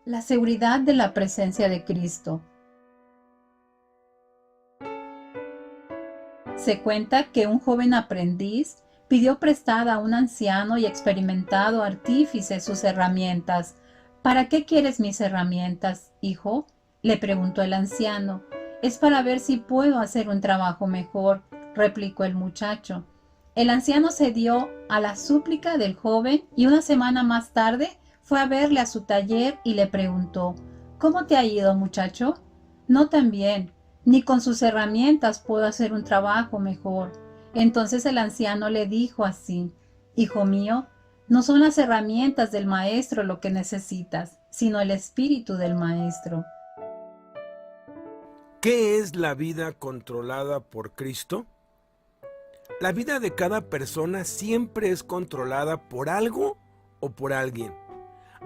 La seguridad de la presencia de Cristo. Se cuenta que un joven aprendiz pidió prestada a un anciano y experimentado artífice sus herramientas. ¿Para qué quieres mis herramientas, hijo?, le preguntó el anciano. Es para ver si puedo hacer un trabajo mejor, replicó el muchacho. El anciano cedió a la súplica del joven y una semana más tarde fue a verle a su taller y le preguntó: ¿Cómo te ha ido, muchacho? No tan bien, ni con sus herramientas puedo hacer un trabajo mejor. Entonces el anciano le dijo así: Hijo mío, no son las herramientas del maestro lo que necesitas, sino el espíritu del maestro. ¿Qué es la vida controlada por Cristo? La vida de cada persona siempre es controlada por algo o por alguien.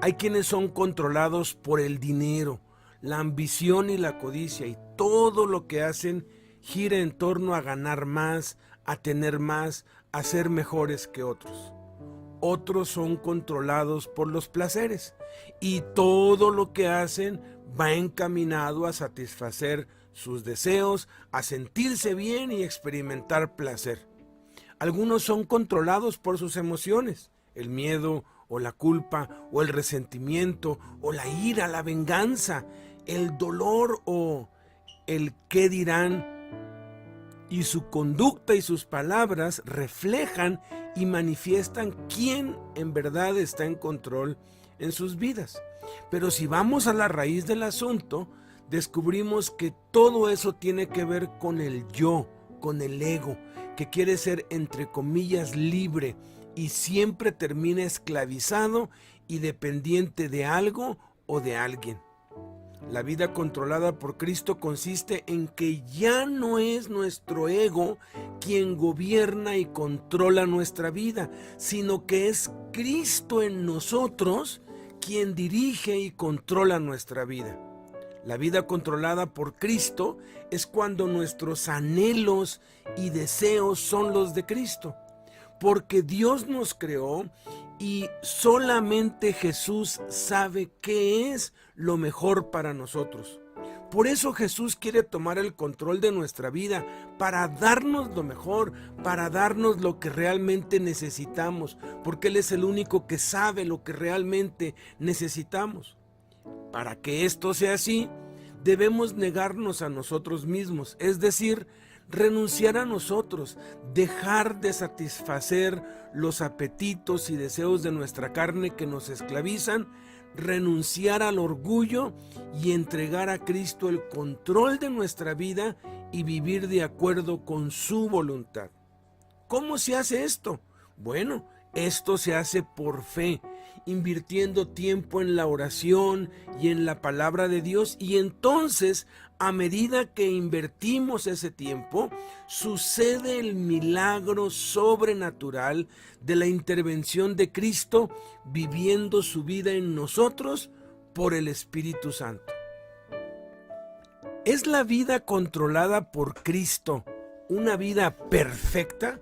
Hay quienes son controlados por el dinero, la ambición y la codicia, y todo lo que hacen gira en torno a ganar más, a tener más, a ser mejores que otros. Otros son controlados por los placeres y todo lo que hacen va encaminado a satisfacer sus deseos, a sentirse bien y experimentar placer. Algunos son controlados por sus emociones, el miedo o la culpa o el resentimiento o la ira, la venganza, el dolor o el qué dirán, y su conducta y sus palabras reflejan y manifiestan quién en verdad está en control en sus vidas. Pero si vamos a la raíz del asunto, descubrimos que todo eso tiene que ver con el yo, con el ego, que quiere ser entre comillas libre y siempre termina esclavizado y dependiente de algo o de alguien. La vida controlada por Cristo consiste en que ya no es nuestro ego quien gobierna y controla nuestra vida, sino que es Cristo en nosotros quien dirige y controla nuestra vida. La vida controlada por Cristo es cuando nuestros anhelos y deseos son los de Cristo, porque Dios nos creó y solamente Jesús sabe qué es lo mejor para nosotros. Por eso Jesús quiere tomar el control de nuestra vida para darnos lo mejor, para darnos lo que realmente necesitamos, porque Él es el único que sabe lo que realmente necesitamos. Para que esto sea así, debemos negarnos a nosotros mismos, es decir, renunciar a nosotros, dejar de satisfacer los apetitos y deseos de nuestra carne que nos esclavizan, renunciar al orgullo y entregar a Cristo el control de nuestra vida y vivir de acuerdo con su voluntad. ¿Cómo se hace esto? Bueno, esto se hace por fe, invirtiendo tiempo en la oración y en la palabra de Dios, y entonces, a medida que invertimos ese tiempo, sucede el milagro sobrenatural de la intervención de Cristo viviendo su vida en nosotros por el Espíritu Santo. ¿Es la vida controlada por Cristo una vida perfecta?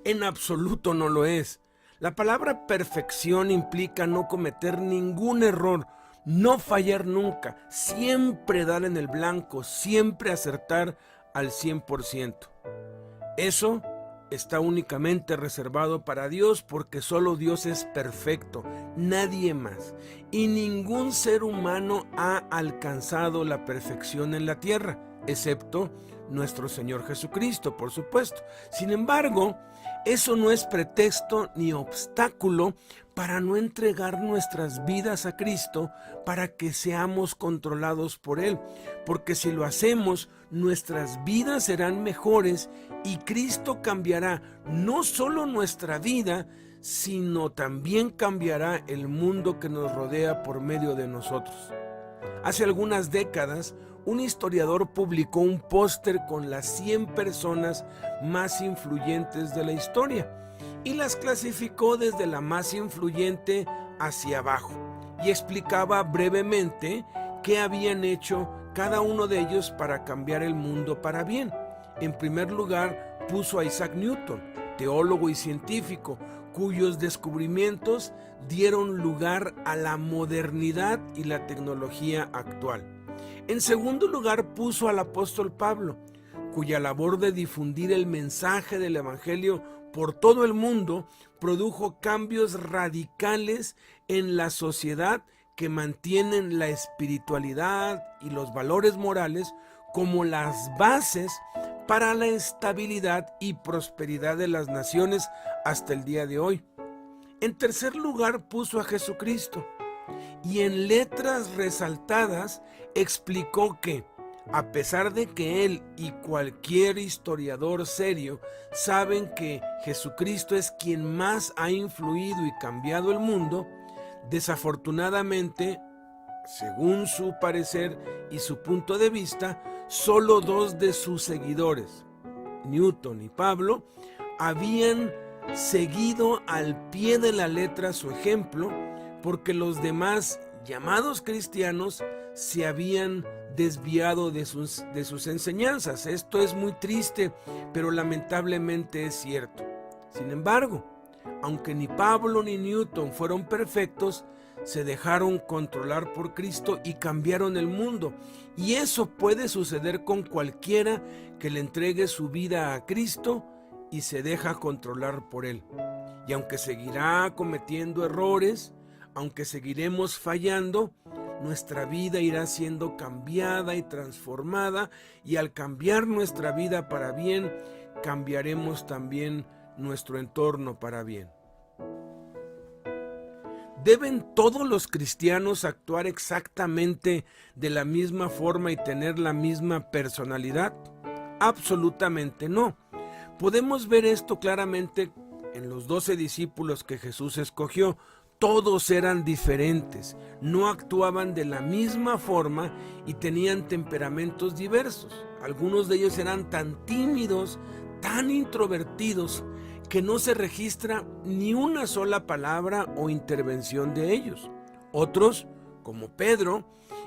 En absoluto no lo es. La palabra perfección implica no cometer ningún error, no fallar nunca, siempre dar en el blanco, siempre acertar al 100%. Eso está únicamente reservado para Dios, porque solo Dios es perfecto, nadie más. Y ningún ser humano ha alcanzado la perfección en la tierra, excepto nuestro Señor Jesucristo, por supuesto. Sin embargo, eso no es pretexto ni obstáculo para no entregar nuestras vidas a Cristo para que seamos controlados por Él, porque si lo hacemos, nuestras vidas serán mejores y Cristo cambiará no solo nuestra vida, sino también cambiará el mundo que nos rodea por medio de nosotros. Hace algunas décadas, un historiador publicó un póster con las 100 personas más influyentes de la historia y las clasificó desde la más influyente hacia abajo, y explicaba brevemente qué habían hecho cada uno de ellos para cambiar el mundo para bien. En primer lugar, puso a Isaac Newton, teólogo y científico, cuyos descubrimientos dieron lugar a la modernidad y la tecnología actual. En segundo lugar, puso al apóstol Pablo, cuya labor de difundir el mensaje del Evangelio por todo el mundo produjo cambios radicales en la sociedad que mantienen la espiritualidad y los valores morales como las bases para la estabilidad y prosperidad de las naciones hasta el día de hoy. En tercer lugar, puso a Jesucristo y en letras resaltadas explicó que, a pesar de que él y cualquier historiador serio saben que Jesucristo es quien más ha influido y cambiado el mundo, desafortunadamente, según su parecer y su punto de vista, solo dos de sus seguidores, Newton y Pablo, habían seguido al pie de la letra su ejemplo, porque los demás llamados cristianos se habían desviado de sus enseñanzas. Esto es muy triste, pero lamentablemente es cierto. Sin embargo, aunque ni Pablo ni Newton fueron perfectos, se dejaron controlar por Cristo y cambiaron el mundo. Y eso puede suceder con cualquiera que le entregue su vida a Cristo y se deja controlar por Él. Y aunque seguirá cometiendo errores, aunque seguiremos fallando, nuestra vida irá siendo cambiada y transformada, y al cambiar nuestra vida para bien, cambiaremos también nuestro entorno para bien. ¿Deben todos los cristianos actuar exactamente de la misma forma y tener la misma personalidad? Absolutamente no. Podemos ver esto claramente en los 12 discípulos que Jesús escogió. Todos eran diferentes, no actuaban de la misma forma y tenían temperamentos diversos. Algunos de ellos eran tan tímidos, tan introvertidos, que no se registra ni una sola palabra o intervención de ellos. Otros, como Pedro,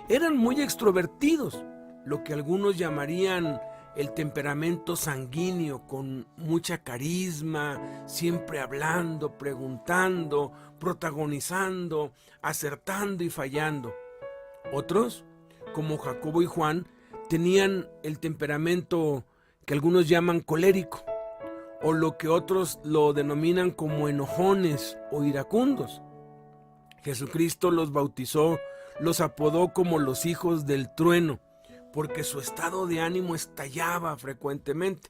eran muy extrovertidos, lo que algunos llamarían el temperamento sanguíneo, con mucha carisma, siempre hablando, preguntando, protagonizando, acertando y fallando. Otros, como Jacobo y Juan, tenían el temperamento que algunos llaman colérico, o lo que otros lo denominan como enojones o iracundos. Jesucristo los bautizó, los apodó como los hijos del trueno, porque su estado de ánimo estallaba frecuentemente.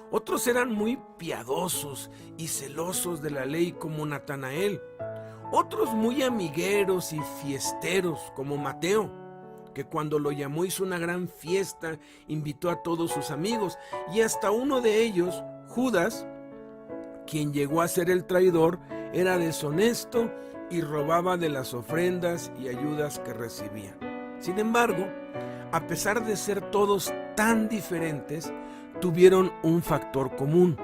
Otros eran muy piadosos y celosos de la ley, como Natanael. Otros muy amigueros y fiesteros, como Mateo, que cuando lo llamó hizo una gran fiesta, invitó a todos sus amigos, y hasta uno de ellos, Judas, quien llegó a ser el traidor, era deshonesto y robaba de las ofrendas y ayudas que recibían. Sin embargo, a pesar de ser todos tan diferentes, tuvieron un factor común: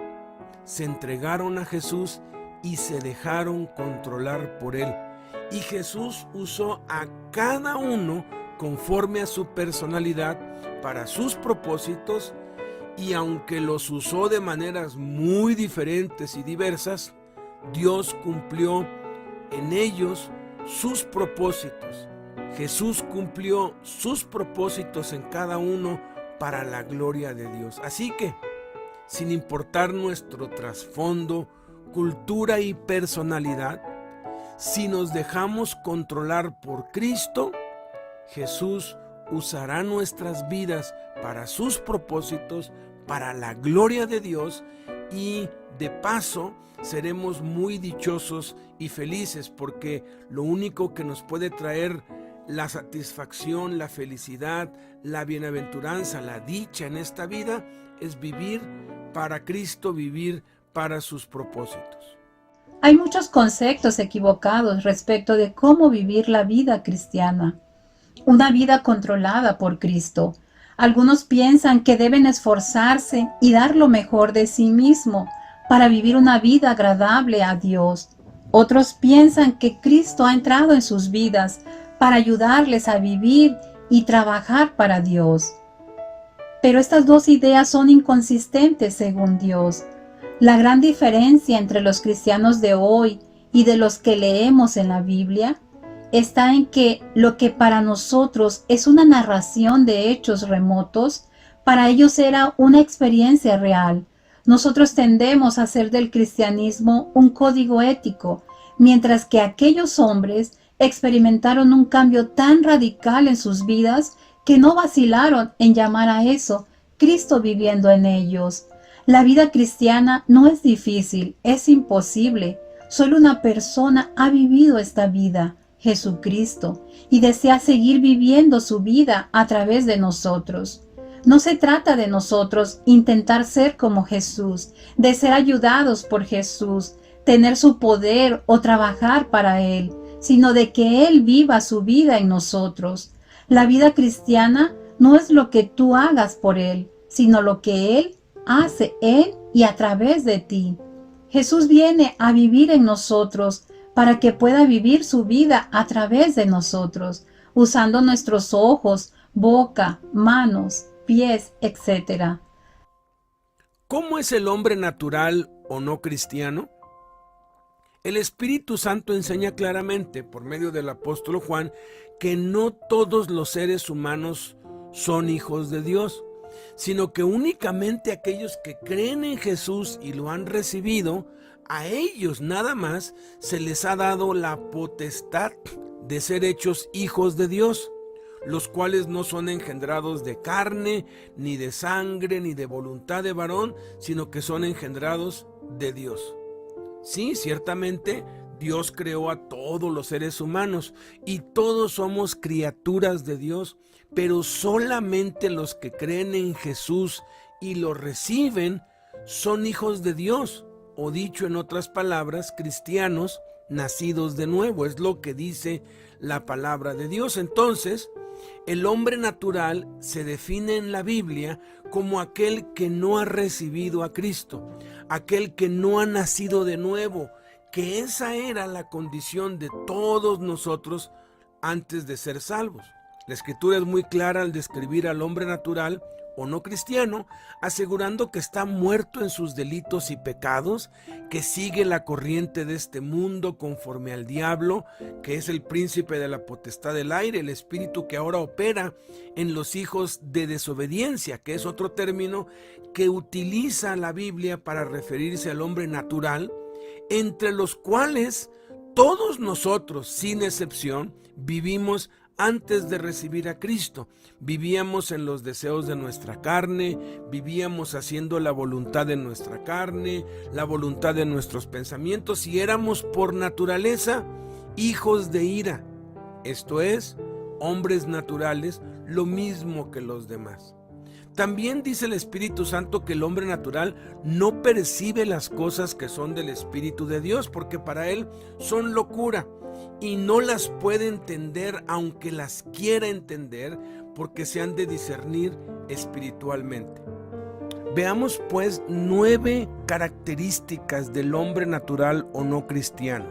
se entregaron a Jesús y se dejaron controlar por Él. Y Jesús usó a cada uno conforme a su personalidad para sus propósitos, y aunque los usó de maneras muy diferentes y diversas, Dios cumplió en ellos sus propósitos. Jesús cumplió sus propósitos en cada uno para la gloria de Dios. Así que, sin importar nuestro trasfondo, cultura y personalidad, si nos dejamos controlar por Cristo, Jesús usará nuestras vidas para sus propósitos, para la gloria de Dios, y de paso seremos muy dichosos y felices, porque lo único que nos puede traer la satisfacción, la felicidad, la bienaventuranza, la dicha en esta vida es vivir para Cristo, vivir para sus propósitos. Hay muchos conceptos equivocados respecto de cómo vivir la vida cristiana, una vida controlada por Cristo. Algunos piensan que deben esforzarse y dar lo mejor de sí mismo para vivir una vida agradable a Dios. Otros piensan que Cristo ha entrado en sus vidas para ayudarles a vivir y trabajar para Dios. Pero estas dos ideas son inconsistentes según Dios. La gran diferencia entre los cristianos de hoy y de los que leemos en la Biblia está en que lo que para nosotros es una narración de hechos remotos, para ellos era una experiencia real. Nosotros tendemos a hacer del cristianismo un código ético, mientras que aquellos hombres experimentaron un cambio tan radical en sus vidas que no vacilaron en llamar a eso Cristo viviendo en ellos. La vida cristiana no es difícil, es imposible. Solo una persona ha vivido esta vida, Jesucristo, y desea seguir viviendo su vida a través de nosotros. No se trata de nosotros intentar ser como Jesús, de ser ayudados por Jesús, tener su poder o trabajar para Él, sino de que Él viva su vida en nosotros. La vida cristiana no es lo que tú hagas por Él, sino lo que Él hace en y a través de ti. Jesús viene a vivir en nosotros para que pueda vivir su vida a través de nosotros, usando nuestros ojos, boca, manos, pies, etc. ¿Cómo es el hombre natural o no cristiano? El Espíritu Santo enseña claramente, por medio del apóstol Juan, que no todos los seres humanos son hijos de Dios, sino que únicamente aquellos que creen en Jesús y lo han recibido, a ellos nada más se les ha dado la potestad de ser hechos hijos de Dios, los cuales no son engendrados de carne, ni de sangre, ni de voluntad de varón, sino que son engendrados de Dios. Sí, ciertamente Dios creó a todos los seres humanos y todos somos criaturas de Dios, pero solamente los que creen en Jesús y lo reciben son hijos de Dios, o dicho en otras palabras, cristianos nacidos de nuevo. Es lo que dice la palabra de Dios. Entonces, el hombre natural se define en la Biblia como aquel que no ha recibido a Cristo, aquel que no ha nacido de nuevo, que esa era la condición de todos nosotros antes de ser salvos. La Escritura es muy clara al describir al hombre natural o no cristiano, asegurando que está muerto en sus delitos y pecados, que sigue la corriente de este mundo conforme al diablo, que es el príncipe de la potestad del aire, el espíritu que ahora opera en los hijos de desobediencia, que es otro término que utiliza la Biblia para referirse al hombre natural, entre los cuales todos nosotros, sin excepción, vivimos antes de recibir a Cristo. Vivíamos en los deseos de nuestra carne, vivíamos haciendo la voluntad de nuestra carne, la voluntad de nuestros pensamientos, y éramos por naturaleza hijos de ira, esto es, hombres naturales, lo mismo que los demás. También dice el Espíritu Santo que el hombre natural no percibe las cosas que son del Espíritu de Dios, porque para él son locura y no las puede entender, aunque las quiera entender, porque se han de discernir espiritualmente. Veamos pues 9 características del hombre natural o no cristiano.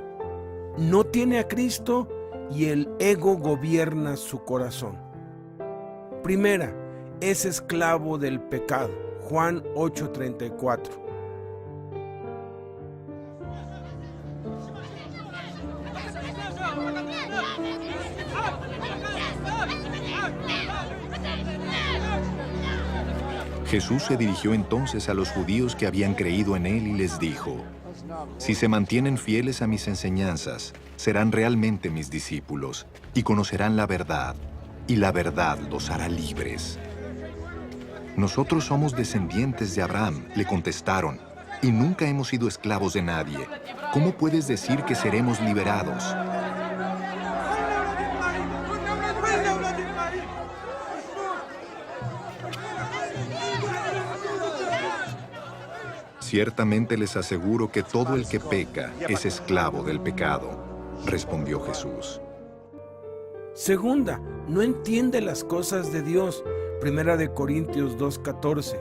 No tiene a Cristo y el ego gobierna su corazón. Primera, es esclavo del pecado. Juan 8:34. Jesús se dirigió entonces a los judíos que habían creído en él y les dijo: si se mantienen fieles a mis enseñanzas, serán realmente mis discípulos y conocerán la verdad, y la verdad los hará libres. Nosotros somos descendientes de Abraham, le contestaron, y nunca hemos sido esclavos de nadie. ¿Cómo puedes decir que seremos liberados? Ciertamente les aseguro que todo el que peca es esclavo del pecado, respondió Jesús. Segunda, no entiende las cosas de Dios. Primera de Corintios 2:14.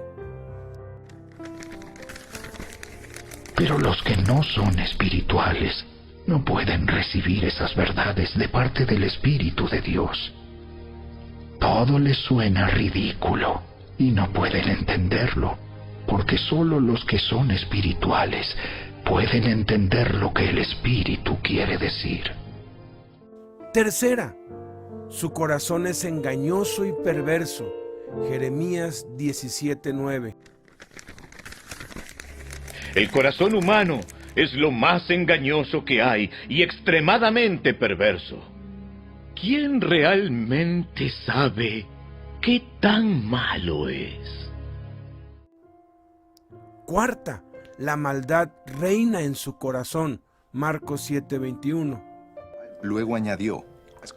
Pero los que no son espirituales no pueden recibir esas verdades de parte del Espíritu de Dios. Todo les suena ridículo y no pueden entenderlo, porque solo los que son espirituales pueden entender lo que el Espíritu quiere decir. Tercera, su corazón es engañoso y perverso. Jeremías 17:9. El corazón humano es lo más engañoso que hay y extremadamente perverso. ¿Quién realmente sabe qué tan malo es? Cuarta, la maldad reina en su corazón. Marcos 7:21. Luego añadió,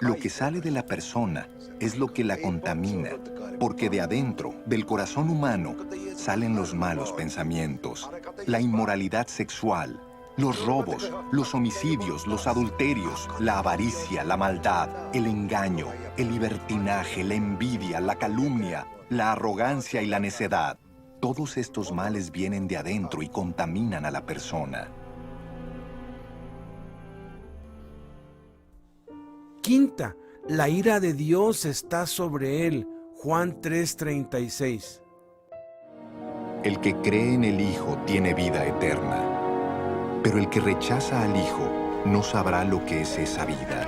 lo que sale de la persona es lo que la contamina, porque de adentro, del corazón humano, salen los malos pensamientos, la inmoralidad sexual, los robos, los homicidios, los adulterios, la avaricia, la maldad, el engaño, el libertinaje, la envidia, la calumnia, la arrogancia y la necedad. Todos estos males vienen de adentro y contaminan a la persona. Quinta, la ira de Dios está sobre él. Juan 3:36. El que cree en el Hijo tiene vida eterna, pero el que rechaza al Hijo no sabrá lo que es esa vida,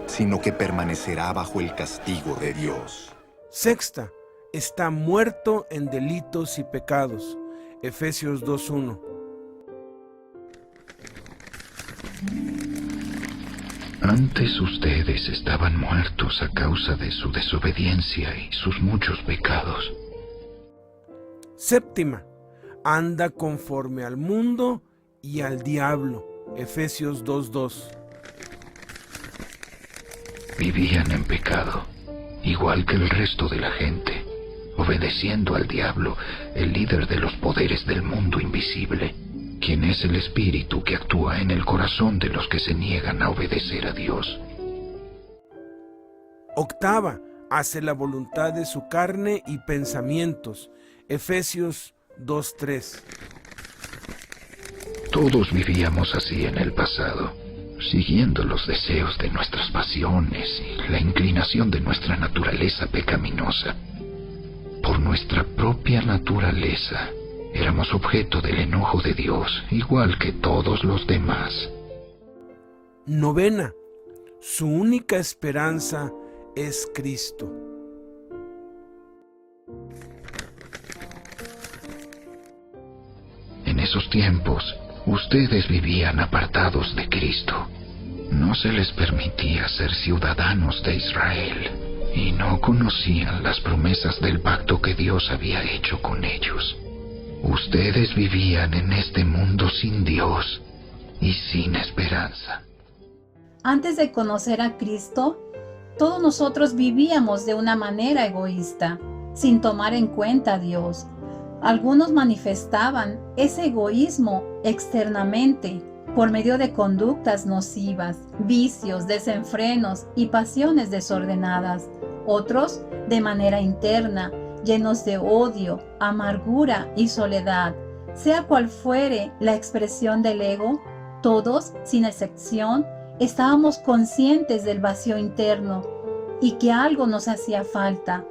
sino que permanecerá bajo el castigo de Dios. Sexta, está muerto en delitos y pecados. Efesios 2:1. Antes ustedes estaban muertos a causa de su desobediencia y sus muchos pecados. Séptima, anda conforme al mundo y al diablo. Efesios 2:2. Vivían en pecado, igual que el resto de la gente, obedeciendo al diablo, el líder de los poderes del mundo invisible, quien es el espíritu que actúa en el corazón de los que se niegan a obedecer a Dios. Octava, hace la voluntad de su carne y pensamientos. Efesios 2:3. Todos vivíamos así en el pasado, siguiendo los deseos de nuestras pasiones y la inclinación de nuestra naturaleza pecaminosa. Por nuestra propia naturaleza, éramos objeto del enojo de Dios, igual que todos los demás. Novena, su única esperanza es Cristo. En esos tiempos, ustedes vivían apartados de Cristo. No se les permitía ser ciudadanos de Israel y no conocían las promesas del pacto que Dios había hecho con ellos. Ustedes vivían en este mundo sin Dios y sin esperanza. Antes de conocer a Cristo, todos nosotros vivíamos de una manera egoísta, sin tomar en cuenta a Dios. Algunos manifestaban ese egoísmo externamente por medio de conductas nocivas, vicios, desenfrenos y pasiones desordenadas. Otros, de manera interna, llenos de odio, amargura y soledad. Sea cual fuere la expresión del ego, todos, sin excepción, estábamos conscientes del vacío interno y que algo nos hacía falta,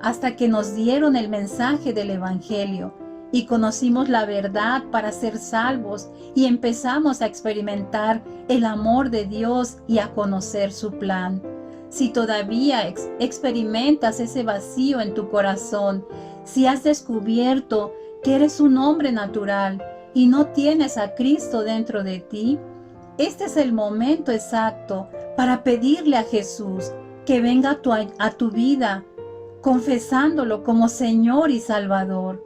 hasta que nos dieron el mensaje del Evangelio y conocimos la verdad para ser salvos y empezamos a experimentar el amor de Dios y a conocer su plan. Si todavía experimentas ese vacío en tu corazón, si has descubierto que eres un hombre natural y no tienes a Cristo dentro de ti, este es el momento exacto para pedirle a Jesús que venga a tu vida, confesándolo como Señor y Salvador,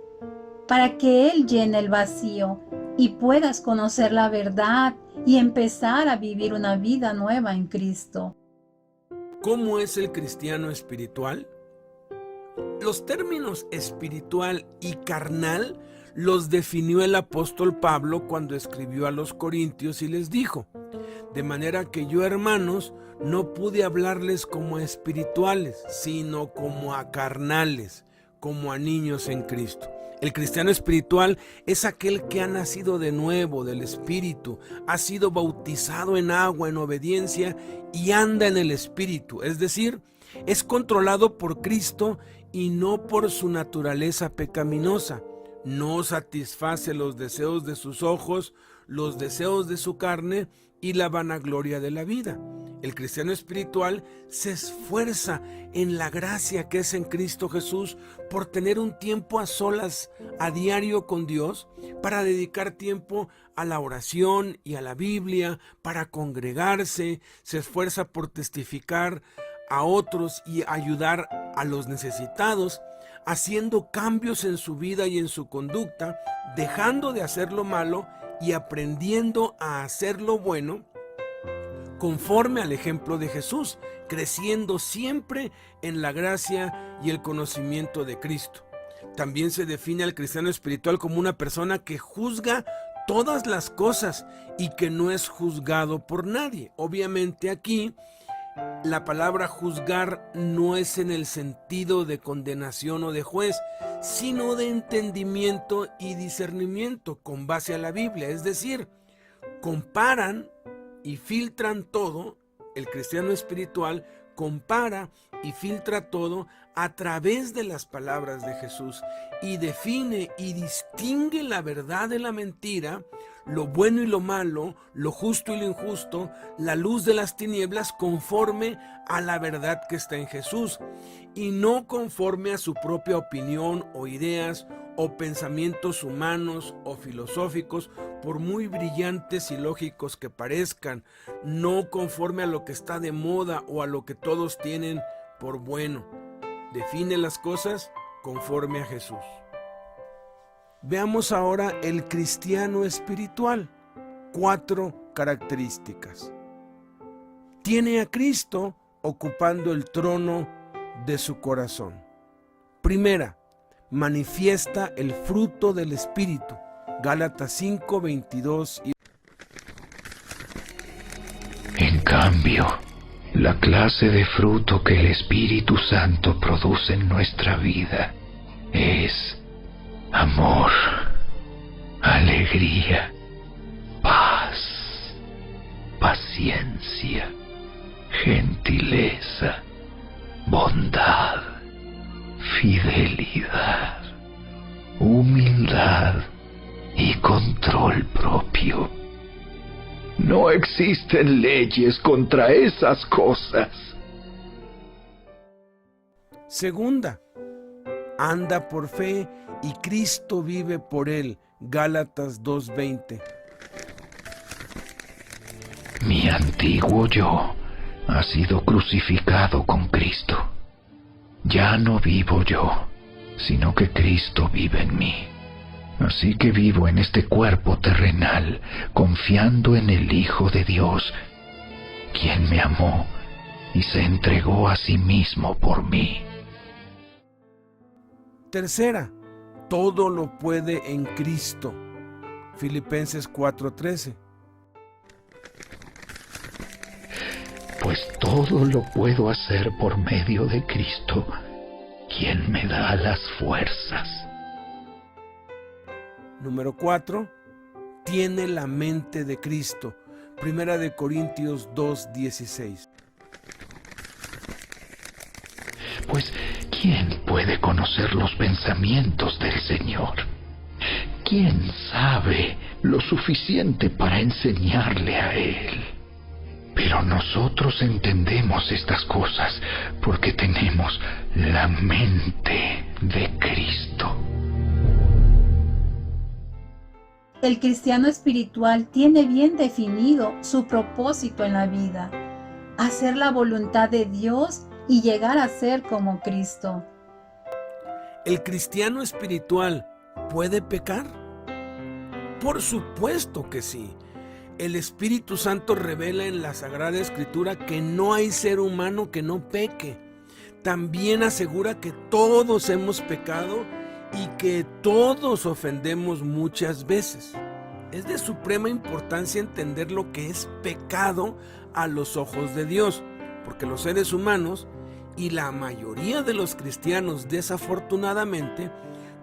para que Él llene el vacío y puedas conocer la verdad y empezar a vivir una vida nueva en Cristo. ¿Cómo es el cristiano espiritual? Los términos espiritual y carnal los definió el apóstol Pablo cuando escribió a los Corintios y les dijo: de manera que yo, hermanos, no pude hablarles como a espirituales, sino como a carnales, como a niños en Cristo. El cristiano espiritual es aquel que ha nacido de nuevo del Espíritu, ha sido bautizado en agua en obediencia y anda en el Espíritu, es decir, es controlado por Cristo y no por su naturaleza pecaminosa. no satisface los deseos de sus ojos, los deseos de su carne y la vanagloria de la vida. El cristiano espiritual se esfuerza en la gracia que es en Cristo Jesús por tener un tiempo a solas a diario con Dios, para dedicar tiempo a la oración y a la Biblia, para congregarse, se esfuerza por testificar a otros y ayudar a los necesitados, haciendo cambios en su vida y en su conducta, dejando de hacer lo malo y aprendiendo a hacer lo bueno, conforme al ejemplo de Jesús, creciendo siempre en la gracia y el conocimiento de Cristo. También se define al cristiano espiritual como una persona que juzga todas las cosas y que no es juzgado por nadie. Obviamente aquí la palabra juzgar no es en el sentido de condenación o de juez, sino de entendimiento y discernimiento con base a la Biblia. Es decir, comparan y filtran todo. El cristiano espiritual compara y filtra todo a través de las palabras de Jesús y define y distingue la verdad de la mentira, lo bueno y lo malo, lo justo y lo injusto, la luz de las tinieblas, conforme a la verdad que está en Jesús y no conforme a su propia opinión o ideas o pensamientos humanos o filosóficos, por muy brillantes y lógicos que parezcan, no conforme a lo que está de moda o a lo que todos tienen por bueno. Define las cosas conforme a Jesús. Veamos ahora el cristiano espiritual. 4 características. Tiene a Cristo ocupando el trono de su corazón. Primera, manifiesta el fruto del Espíritu. Gálatas 5, 22 y... En cambio, la clase de fruto que el Espíritu Santo produce en nuestra vida es amor, alegría, paz, paciencia, gentileza, bondad, fidelidad, humildad y control propio. No existen leyes contra esas cosas. Segunda, anda por fe y Cristo vive por él. Gálatas 2:20. Mi antiguo yo ha sido crucificado con Cristo. Ya no vivo yo, sino que Cristo vive en mí. Así que vivo en este cuerpo terrenal, confiando en el Hijo de Dios, quien me amó y se entregó a sí mismo por mí. Tercera, todo lo puede en Cristo. Filipenses 4:13. Pues todo lo puedo hacer por medio de Cristo, quien me da las fuerzas. Número 4, tiene la mente de Cristo. Primera de Corintios 2:16. Pues, ¿quién puede conocer los pensamientos del Señor? ¿Quién sabe lo suficiente para enseñarle a Él? Pero nosotros entendemos estas cosas porque tenemos la mente de Cristo. El cristiano espiritual tiene bien definido su propósito en la vida: hacer la voluntad de Dios y llegar a ser como Cristo. ¿El cristiano espiritual puede pecar? Por supuesto que sí. El Espíritu Santo revela en la Sagrada Escritura que no hay ser humano que no peque. También asegura que todos hemos pecado y que todos ofendemos muchas veces. Es de suprema importancia entender lo que es pecado a los ojos de Dios, porque los seres humanos y la mayoría de los cristianos, desafortunadamente,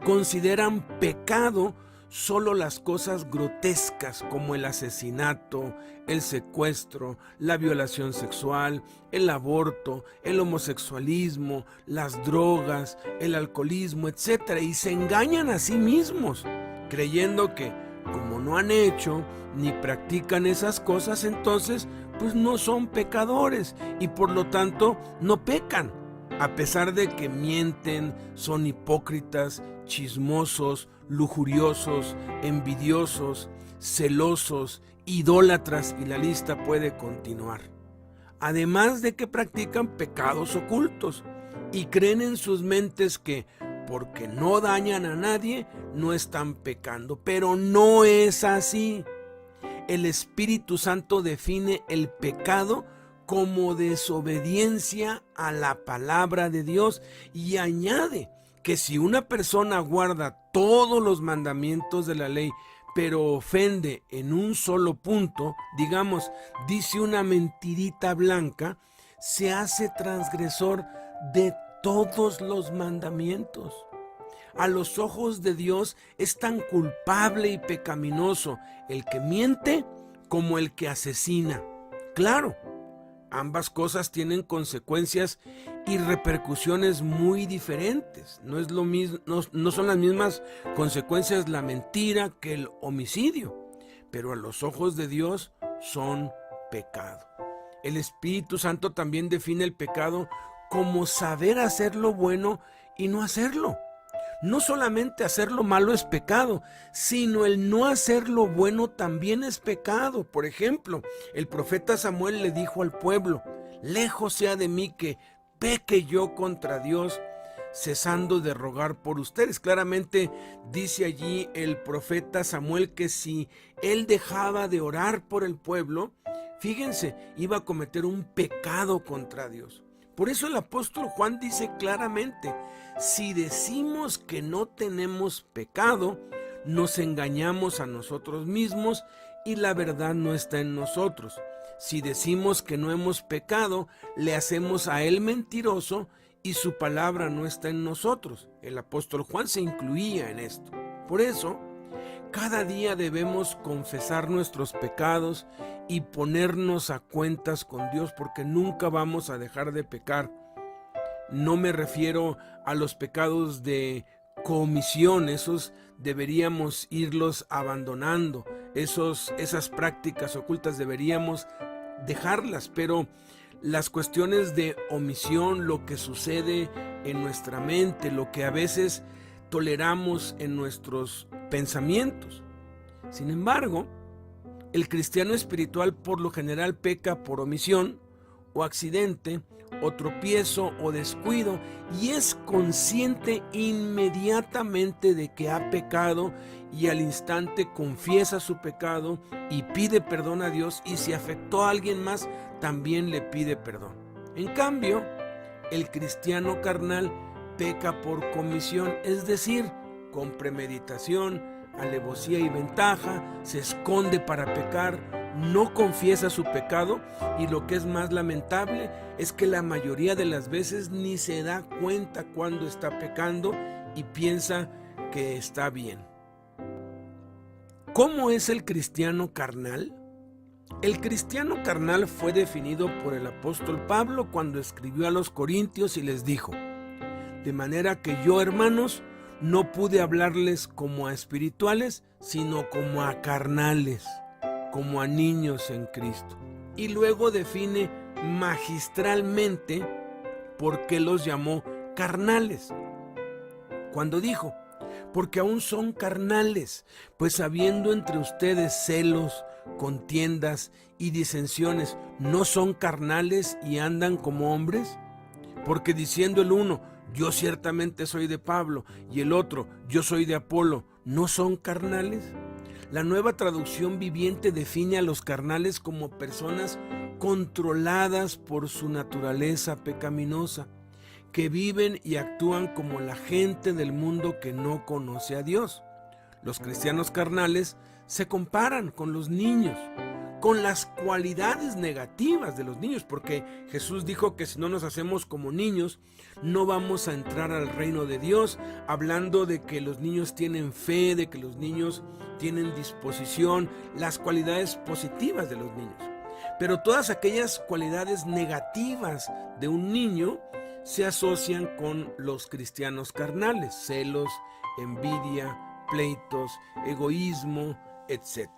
consideran pecado solo las cosas grotescas como el asesinato, el secuestro, la violación sexual, el aborto, el homosexualismo, las drogas, el alcoholismo, etc. Y se engañan a sí mismos, creyendo que como no han hecho ni practican esas cosas, entonces pues no son pecadores y por lo tanto no pecan, a pesar de que mienten, son hipócritas, chismosos, lujuriosos, envidiosos, celosos, idólatras, y la lista puede continuar. Además de que practican pecados ocultos y creen en sus mentes que porque no dañan a nadie no están pecando, pero no es así. El Espíritu Santo define el pecado como desobediencia a la palabra de Dios y añade que si una persona guarda todos los mandamientos de la ley, pero ofende en un solo punto, digamos, dice una mentirita blanca, se hace transgresor de todos los mandamientos. A los ojos de Dios es tan culpable y pecaminoso el que miente como el que asesina. Claro, ambas cosas tienen consecuencias y repercusiones muy diferentes. No es lo mismo, no son las mismas consecuencias la mentira que el homicidio, pero a los ojos de Dios son pecado. El Espíritu Santo también define el pecado como saber hacer lo bueno y no hacerlo. No solamente hacer lo malo es pecado, sino el no hacer lo bueno también es pecado. Por ejemplo, el profeta Samuel le dijo al pueblo: lejos sea de mí que peque yo contra Dios, cesando de rogar por ustedes. Claramente dice allí el profeta Samuel que si él dejaba de orar por el pueblo, fíjense, iba a cometer un pecado contra Dios. Por eso el apóstol Juan dice claramente: si decimos que no tenemos pecado, nos engañamos a nosotros mismos y la verdad no está en nosotros. Si decimos que no hemos pecado, le hacemos a él mentiroso y su palabra no está en nosotros. El apóstol Juan se incluía en esto. Por eso, cada día debemos confesar nuestros pecados y ponernos a cuentas con Dios, porque nunca vamos a dejar de pecar. No me refiero a los pecados de comisión, esos deberíamos irlos abandonando, esas prácticas ocultas deberíamos dejarlas, pero las cuestiones de omisión, lo que sucede en nuestra mente, lo que a veces toleramos en nuestros pensamientos. Sin embargo, el cristiano espiritual por lo general peca por omisión o accidente o tropiezo o descuido y es consciente inmediatamente de que ha pecado y al instante confiesa su pecado y pide perdón a Dios, y si afectó a alguien más también le pide perdón. En cambio, el cristiano carnal peca por comisión, es decir, con premeditación, alevosía y ventaja, se esconde para pecar, no confiesa su pecado y lo que es más lamentable es que la mayoría de las veces ni se da cuenta cuando está pecando y piensa que está bien. ¿Cómo es el cristiano carnal? El cristiano carnal fue definido por el apóstol Pablo cuando escribió a los Corintios y les dijo: de manera que yo, hermanos, no pude hablarles como a espirituales, sino como a carnales, como a niños en Cristo. Y luego define magistralmente por qué los llamó carnales. Cuando dijo: porque aún son carnales, pues habiendo entre ustedes celos, contiendas y disensiones, ¿no son carnales y andan como hombres? Porque diciendo el uno: yo ciertamente soy de Pablo, y el otro: yo soy de Apolo, ¿no son carnales? La Nueva Traducción Viviente define a los carnales como personas controladas por su naturaleza pecaminosa, que viven y actúan como la gente del mundo que no conoce a Dios. Los cristianos carnales se comparan con los niños, con las cualidades negativas de los niños, porque Jesús dijo que si no nos hacemos como niños, no vamos a entrar al reino de Dios, hablando de que los niños tienen fe, de que los niños tienen disposición, las cualidades positivas de los niños. Pero todas aquellas cualidades negativas de un niño se asocian con los cristianos carnales: celos, envidia, pleitos, egoísmo, etc.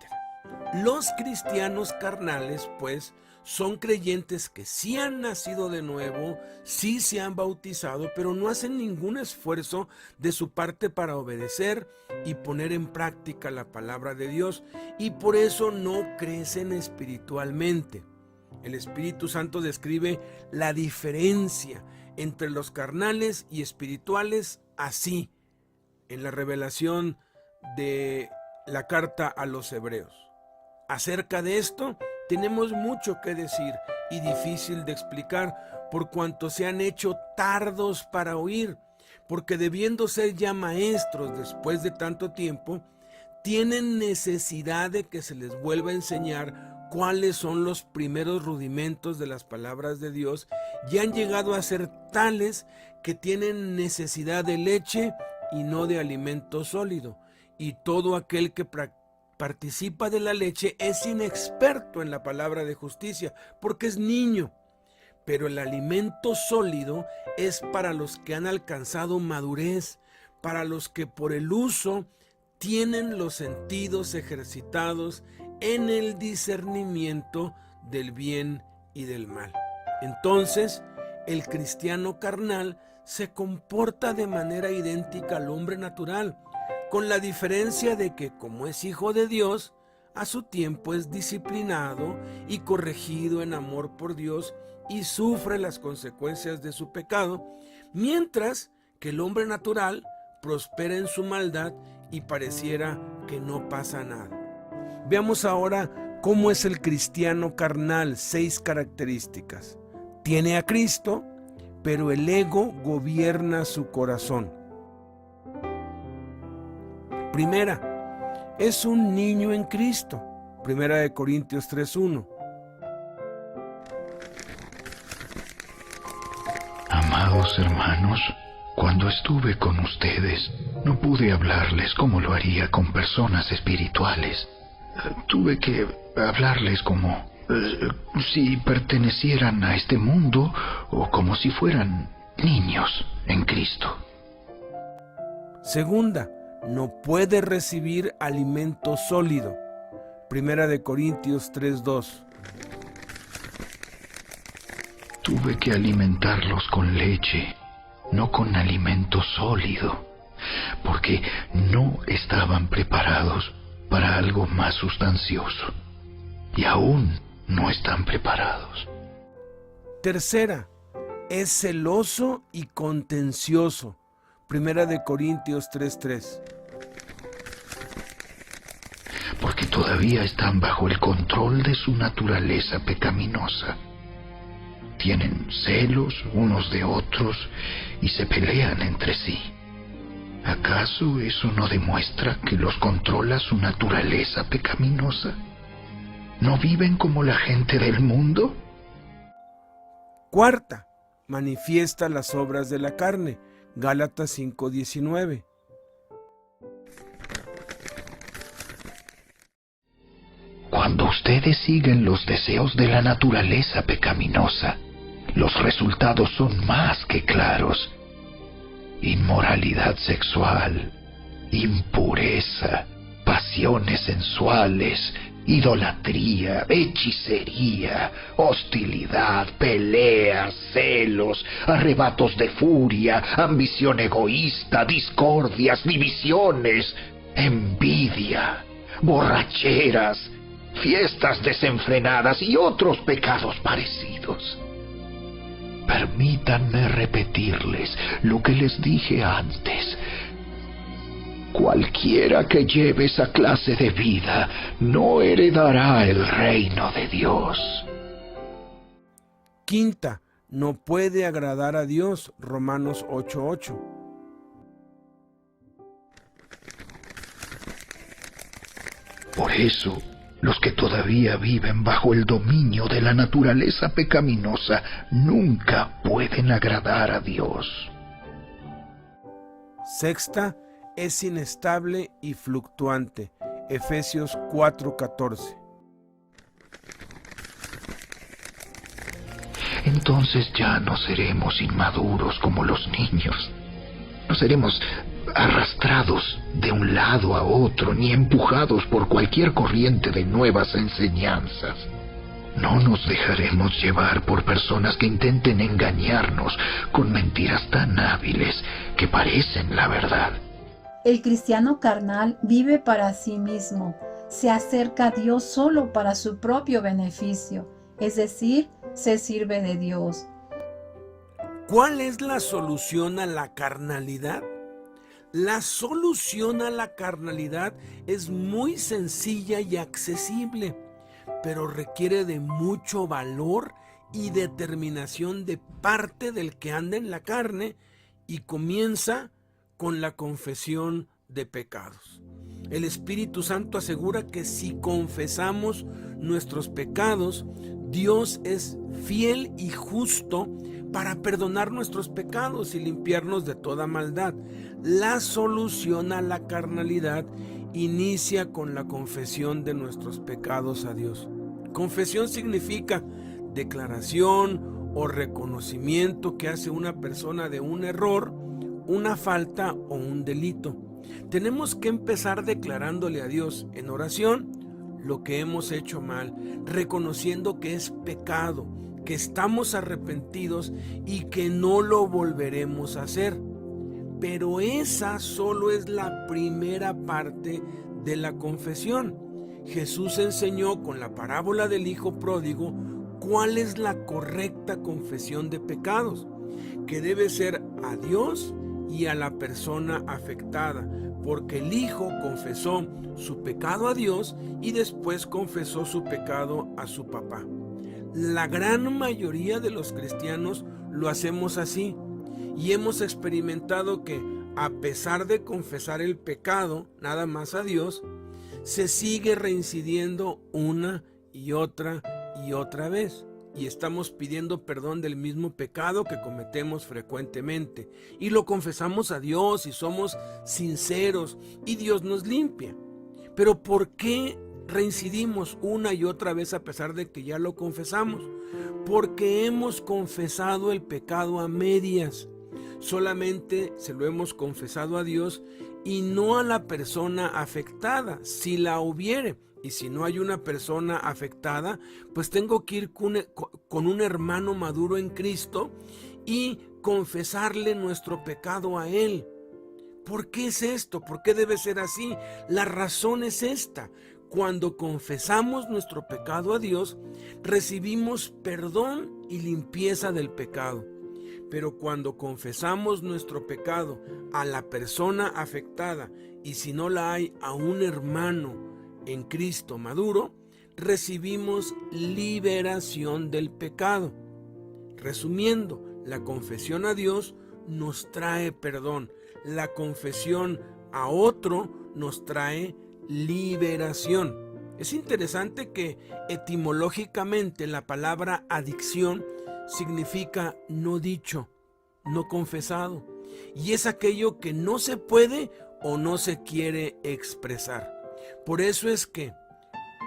Los cristianos carnales, pues, son creyentes que sí han nacido de nuevo, sí se han bautizado, pero no hacen ningún esfuerzo de su parte para obedecer y poner en práctica la palabra de Dios, y por eso no crecen espiritualmente. El Espíritu Santo describe la diferencia entre los carnales y espirituales así, en la revelación de la carta a los Hebreos. Acerca de esto tenemos mucho que decir y difícil de explicar, por cuanto se han hecho tardos para oír, porque debiendo ser ya maestros después de tanto tiempo, tienen necesidad de que se les vuelva a enseñar cuáles son los primeros rudimentos de las palabras de Dios, y han llegado a ser tales que tienen necesidad de leche y no de alimento sólido. Y todo aquel que participa de la leche es inexperto en la palabra de justicia, porque es niño. Pero el alimento sólido es para los que han alcanzado madurez, para los que por el uso tienen los sentidos ejercitados en el discernimiento del bien y del mal. Entonces, el cristiano carnal se comporta de manera idéntica al hombre natural, con la diferencia de que, como es hijo de Dios, a su tiempo es disciplinado y corregido en amor por Dios y sufre las consecuencias de su pecado, mientras que el hombre natural prospera en su maldad y pareciera que no pasa nada. Veamos ahora cómo es el cristiano carnal. 6 características. Tiene a Cristo, pero el ego gobierna su corazón. Primera, es un niño en Cristo. 1 Corintios 3:1. Amados hermanos, cuando estuve con ustedes, no pude hablarles como lo haría con personas espirituales. Tuve que hablarles como si pertenecieran a este mundo o como si fueran niños en Cristo. Segunda, no puede recibir alimento sólido. 1 Corintios 3:2. Tuve que alimentarlos con leche, no con alimento sólido, porque no estaban preparados para algo más sustancioso, y aún no están preparados. Tercera, es celoso y contencioso. 1 Corintios 3:3. Porque todavía están bajo el control de su naturaleza pecaminosa. Tienen celos unos de otros y se pelean entre sí. ¿Acaso eso no demuestra que los controla su naturaleza pecaminosa? ¿No viven como la gente del mundo? Cuarta, manifiesta las obras de la carne. Gálatas 5:19. Cuando ustedes siguen los deseos de la naturaleza pecaminosa, los resultados son más que claros. Inmoralidad sexual, impureza, pasiones sensuales, idolatría, hechicería, hostilidad, peleas, celos, arrebatos de furia, ambición egoísta, discordias, divisiones, envidia, borracheras, fiestas desenfrenadas y otros pecados parecidos. Permítanme repetirles lo que les dije antes. Cualquiera que lleve esa clase de vida no heredará el reino de Dios. Quinta, no puede agradar a Dios. Romanos 8:8. Por eso, Los que todavía viven bajo el dominio de la naturaleza pecaminosa nunca pueden agradar a Dios. Sexta, es inestable y fluctuante. Efesios 4:14. Entonces ya no seremos inmaduros como los niños. No seremos arrastrados de un lado a otro ni empujados por cualquier corriente de nuevas enseñanzas. No nos dejaremos llevar por personas que intenten engañarnos con mentiras tan hábiles que parecen la verdad. El cristiano carnal vive para sí mismo, se acerca a Dios solo para su propio beneficio, es decir, se sirve de Dios. ¿Cuál es la solución a la carnalidad? La solución a la carnalidad es muy sencilla y accesible, pero requiere de mucho valor y determinación de parte del que anda en la carne y comienza con la confesión de pecados. El Espíritu Santo asegura que si confesamos nuestros pecados, Dios es fiel y justo para perdonar nuestros pecados y limpiarnos de toda maldad. La solución a la carnalidad inicia con la confesión de nuestros pecados a Dios. Confesión significa declaración o reconocimiento que hace una persona de un error, una falta o un delito. Tenemos que empezar declarándole a Dios en oración lo que hemos hecho mal, reconociendo que es pecado, que estamos arrepentidos y que no lo volveremos a hacer. Pero esa solo es la primera parte de la confesión. Jesús enseñó con la parábola del hijo pródigo cuál es la correcta confesión de pecados, que debe ser a Dios y a la persona afectada, porque el hijo confesó su pecado a Dios y después confesó su pecado a su papá. La gran mayoría de los cristianos lo hacemos así y hemos experimentado que a pesar de confesar el pecado nada más a Dios, se sigue reincidiendo una y otra vez. Y estamos pidiendo perdón del mismo pecado que cometemos frecuentemente. Y lo confesamos a Dios y somos sinceros y Dios nos limpia. Pero ¿por qué reincidimos una y otra vez a pesar de que ya lo confesamos? Porque hemos confesado el pecado a medias. Solamente se lo hemos confesado a Dios y no a la persona afectada, si la hubiere. Y si no hay una persona afectada, pues tengo que ir con un hermano maduro en Cristo y confesarle nuestro pecado a él. ¿Por qué es esto? ¿Por qué debe ser así? La razón es esta. Cuando confesamos nuestro pecado a Dios, recibimos perdón y limpieza del pecado. Pero cuando confesamos nuestro pecado a la persona afectada y si no la hay a un hermano en Cristo maduro, recibimos liberación del pecado. Resumiendo, la confesión a Dios nos trae perdón. La confesión a otro nos trae liberación. Es interesante que etimológicamente la palabra adicción significa no dicho, no confesado, y es aquello que no se puede o no se quiere expresar. Por eso es que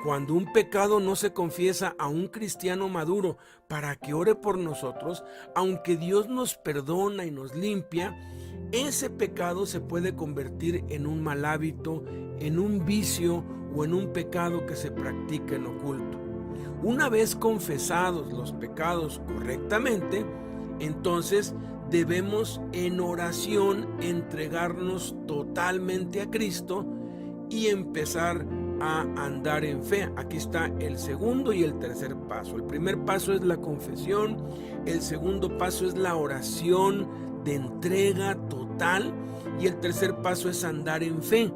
cuando un pecado no se confiesa a un cristiano maduro para que ore por nosotros, aunque Dios nos perdona y nos limpia, ese pecado se puede convertir en un mal hábito, en un vicio o en un pecado que se practica en oculto. Una vez confesados los pecados correctamente, entonces debemos en oración entregarnos totalmente a Cristo y empezar a andar en fe. Aquí está el segundo y el tercer paso. El primer paso es la confesión, el segundo paso es la oración de entrega total y el tercer paso es andar en fe.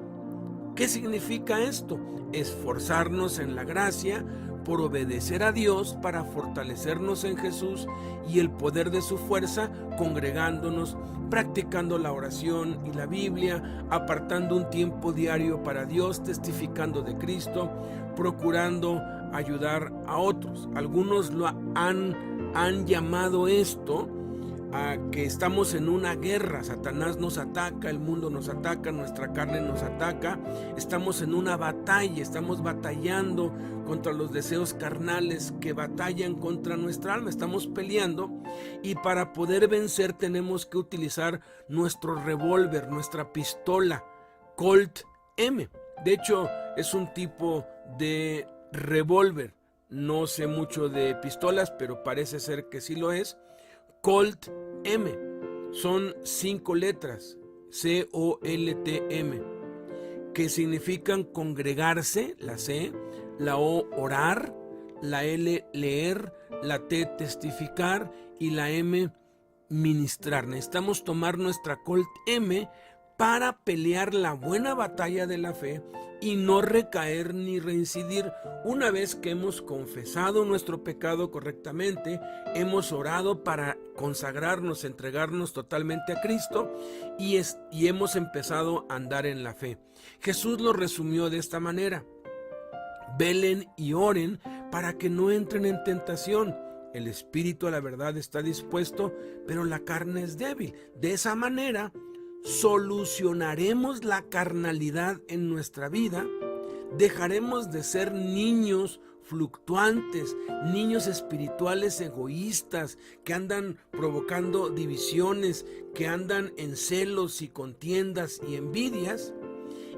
¿Qué significa esto? Esforzarnos en la gracia por obedecer a Dios para fortalecernos en Jesús y el poder de su fuerza, congregándonos, practicando la oración y la Biblia, apartando un tiempo diario para Dios, testificando de Cristo, procurando ayudar a otros. Algunos lo han llamado esto a que estamos en una guerra. Satanás nos ataca, el mundo nos ataca, nuestra carne nos ataca. Estamos en una batalla, estamos batallando contra los deseos carnales que batallan contra nuestra alma. Estamos peleando, y para poder vencer tenemos que utilizar nuestro revólver, nuestra pistola Colt M. De hecho, es un tipo de revólver. No sé mucho de pistolas, pero parece ser que sí lo es. Colt M. Son 5 letras, C-O-L-T-M, que significan congregarse, la C, la O, orar, la L, leer, la T, testificar, y la M, ministrar. Necesitamos tomar nuestra Colt M para pelear la buena batalla de la fe y no recaer ni reincidir. Una vez que hemos confesado nuestro pecado correctamente, hemos orado para consagrarnos, entregarnos totalmente a Cristo, y hemos empezado a andar en la fe. Jesús lo resumió de esta manera: velen y oren para que no entren en tentación. El espíritu a la verdad está dispuesto, pero la carne es débil. De esa manera solucionaremos la carnalidad en nuestra vida, dejaremos de ser niños fluctuantes, niños espirituales egoístas que andan provocando divisiones, que andan en celos y contiendas y envidias,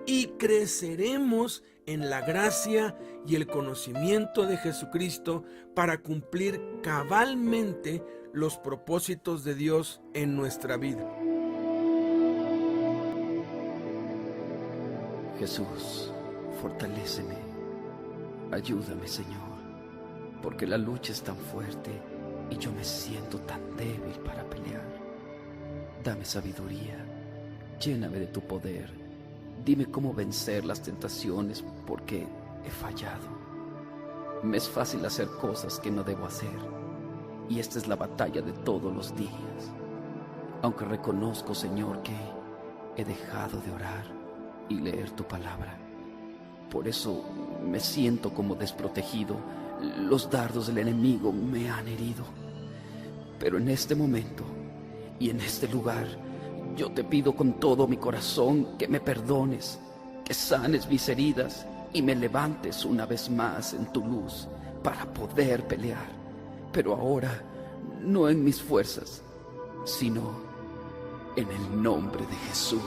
y creceremos en la gracia y el conocimiento de Jesucristo para cumplir cabalmente los propósitos de Dios en nuestra vida. Jesús, fortaléceme, ayúdame, Señor, porque la lucha es tan fuerte y yo me siento tan débil para pelear. Dame sabiduría, lléname de tu poder, dime cómo vencer las tentaciones, porque he fallado. Me es fácil hacer cosas que no debo hacer, y esta es la batalla de todos los días. Aunque reconozco, Señor, que he dejado de orar y leer tu palabra. Por eso me siento como desprotegido. Los dardos del enemigo me han herido. Pero en este momento y en este lugar, yo te pido con todo mi corazón que me perdones, que sanes mis heridas y me levantes una vez más en tu luz para poder pelear. Pero ahora, no en mis fuerzas, sino en el nombre de Jesús.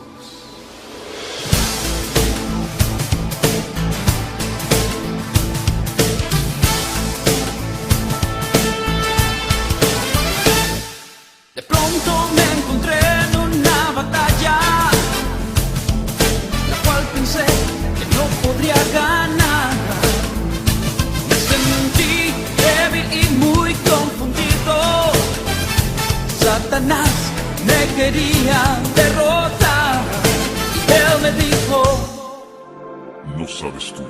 De pronto me encontré en una batalla, la cual pensé que no podría ganar. Me sentí débil y muy confundido. Satanás me quería derrotar y él me dijo: ¿no sabes tú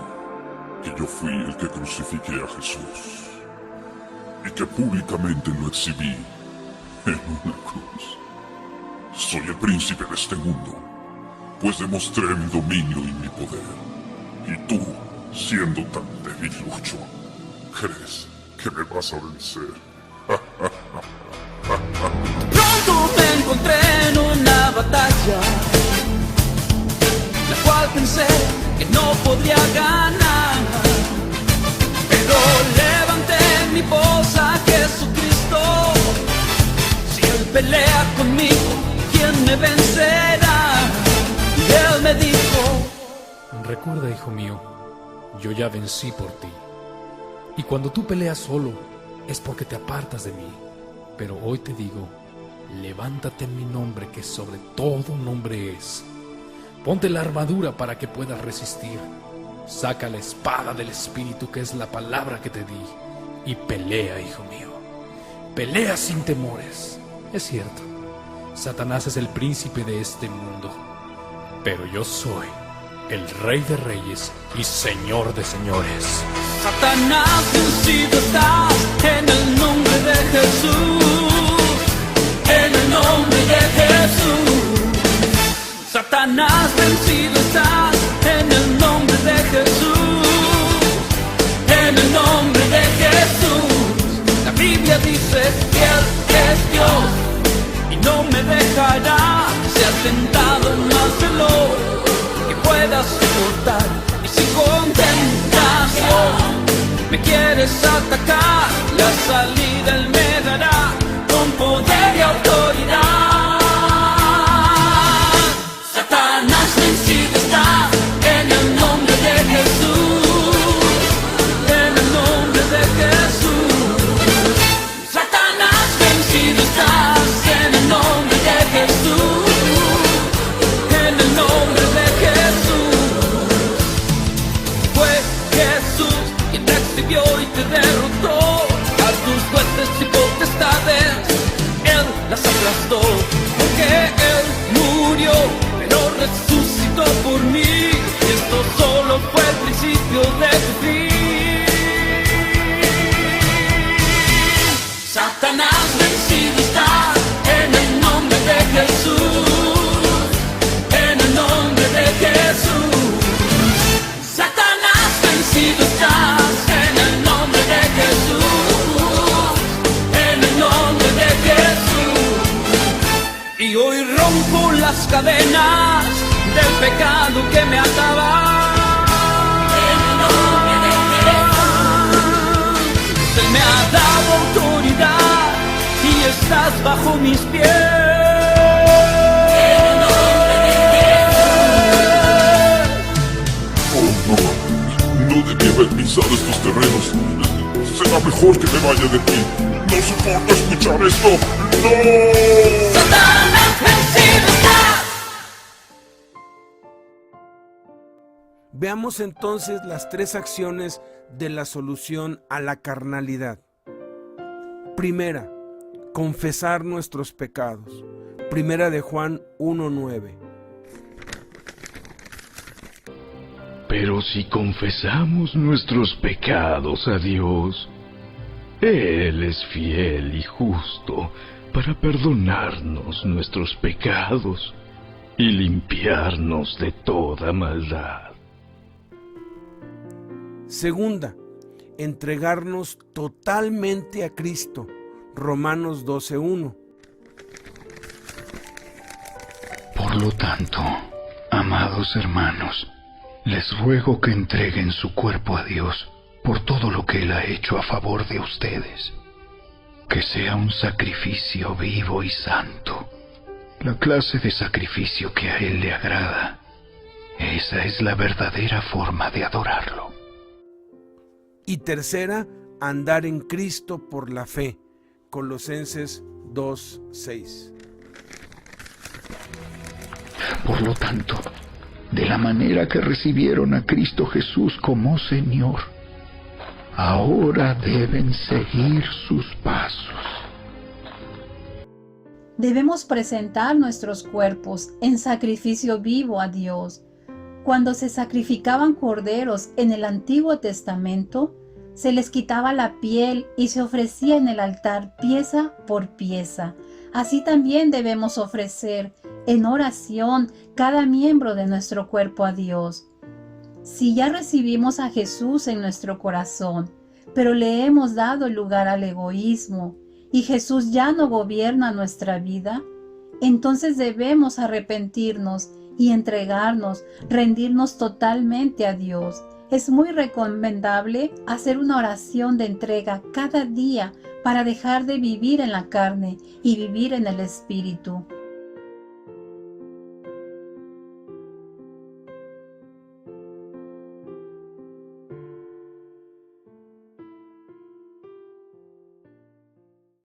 que yo fui el que crucifiqué a Jesús y que públicamente lo exhibí en una cruz? Soy el príncipe de este mundo, pues demostré mi dominio y mi poder. Y tú, siendo tan debilucho, ¿crees que me vas a vencer? Pronto me encontré en una batalla, la cual pensé que no podría ganar. Pero levanté mi voz a Jesucristo. Si Él pelea conmigo, ¿quién me vencerá? Y Él me dijo: recuerda, hijo mío, yo ya vencí por ti. Y cuando tú peleas solo, es porque te apartas de mí. Pero hoy te digo, levántate en mi nombre, que sobre todo nombre es. Ponte la armadura para que puedas resistir. Saca la espada del Espíritu, que es la palabra que te di, y pelea, hijo mío. Pelea sin temores. Es cierto, Satanás es el príncipe de este mundo, pero yo soy el Rey de Reyes y Señor de Señores. Satanás, vencido estás en el nombre de Jesús, en el nombre de Jesús. Satanás, vencido estás en el nombre de Jesús, en el nombre de Jesús. La Biblia dice que Él es Dios y no me dejará. Se ha sentado más de lo que pueda soportar. Y si con tentación me quieres atacar, la salida Él me dará con poder y autoridad. Satanás, vencido está en el nombre de Jesús, en el nombre de Jesús. Satanás, vencido estás en el nombre de Jesús, en el nombre de Jesús. Fue Jesús quien te exhibió y te derrotó a tus huestes y potestades. Él las aplastó porque Él murió, pero resucitó por mí. Y esto solo fue el principio de tu fin. Satanás, vencido está en el nombre de Jesús, en el nombre de Jesús. Satanás, vencido estás en el nombre de Jesús, en el nombre de Jesús. Y hoy rompo las cadenas del pecado que me ataba. En el nombre de Jesús. Él me ha dado autoridad y estás bajo mis pies. En el nombre de Jesús. Oh, no debí haber pisado estos terrenos. Será mejor que me vaya de ti. No soporto escuchar esto. ¡No! Satanás, vencido estás. Veamos entonces las tres acciones de la solución a la carnalidad. Primera, confesar nuestros pecados. Primera de Juan 1:9. Pero si confesamos nuestros pecados a Dios, Él es fiel y justo para perdonarnos nuestros pecados y limpiarnos de toda maldad. Segunda, entregarnos totalmente a Cristo. Romanos 12:1. Por lo tanto, amados hermanos, les ruego que entreguen su cuerpo a Dios por todo lo que Él ha hecho a favor de ustedes. Que sea un sacrificio vivo y santo, la clase de sacrificio que a Él le agrada. Esa es la verdadera forma de adorarlo. Y tercera, andar en Cristo por la fe. Colosenses 2:6. Por lo tanto, de la manera que recibieron a Cristo Jesús como Señor, ahora deben seguir sus pasos. Debemos presentar nuestros cuerpos en sacrificio vivo a Dios. Cuando se sacrificaban corderos en el Antiguo Testamento, se les quitaba la piel y se ofrecía en el altar pieza por pieza. Así también debemos ofrecer en oración cada miembro de nuestro cuerpo a Dios. Si ya recibimos a Jesús en nuestro corazón, pero le hemos dado lugar al egoísmo y Jesús ya no gobierna nuestra vida, entonces debemos arrepentirnos y entregarnos, rendirnos totalmente a Dios. Es muy recomendable hacer una oración de entrega cada día para dejar de vivir en la carne y vivir en el Espíritu.